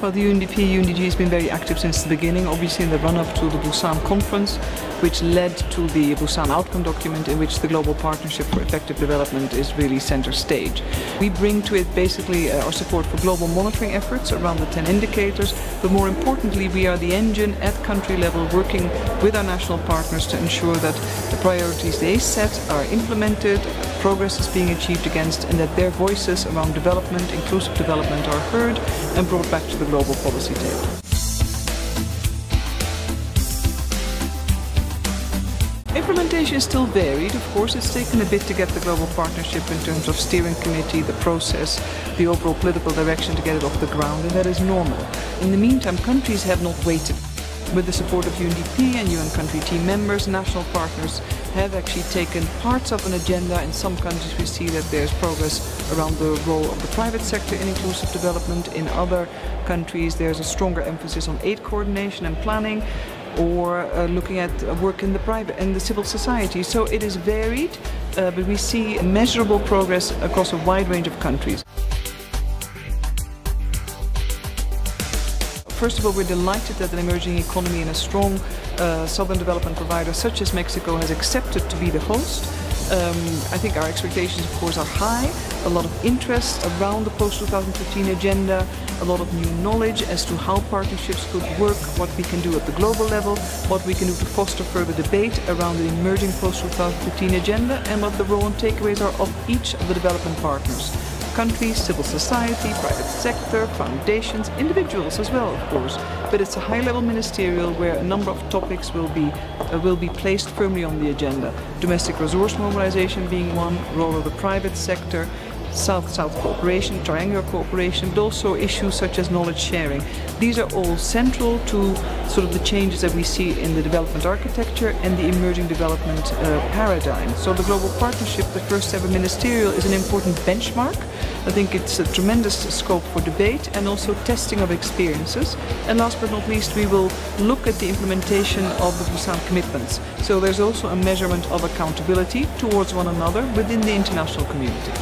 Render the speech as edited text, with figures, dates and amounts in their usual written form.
Well, the UNDG has been very active since the beginning, obviously in the run-up to the Busan conference, which led to the Busan outcome document in which the Global Partnership for Effective Development is really center stage. We bring to it basically our support for global monitoring efforts around the 10 indicators, but more importantly we are the engine at country level working with our national partners to ensure that the priorities they set are implemented, progress is being achieved against, and that their voices around development, inclusive development are heard and brought back to the global policy table. Implementation is still varied, of course. It's taken a bit to get the global partnership in terms of steering committee, the process, the overall political direction to get it off the ground, and that is normal. In the meantime, countries have not waited. With the support of UNDP and UN country team members, national partners have actually taken parts of an agenda. In some countries we see that there's progress around the role of the private sector in inclusive development. In other countries there's a stronger emphasis on aid coordination and planning, or looking at work in the private and the civil society. So it is varied, but we see measurable progress across a wide range of countries. First of all, we're delighted that an emerging economy and a strong southern development provider such as Mexico has accepted to be the host. I think our expectations, of course, are high. A lot of interest around the post-2015 agenda, a lot of new knowledge as to how partnerships could work, what we can do at the global level, what we can do to foster further debate around the emerging post-2015 agenda, and what the role and takeaways are of each of the development partners. Countries, civil society, private sector, foundations, individuals as well, of course. But it's a high-level ministerial where a number of topics will be placed firmly on the agenda. Domestic resource mobilization being one, role of the private sector, South-South cooperation, triangular cooperation, but also issues such as knowledge sharing. These are all central to sort of the changes that we see in the development architecture and the emerging development paradigm. So the global partnership, the first ever ministerial, is an important benchmark. I think it's a tremendous scope for debate and also testing of experiences. And last but not least, we will look at the implementation of the Busan commitments. So there's also a measurement of accountability towards one another within the international community.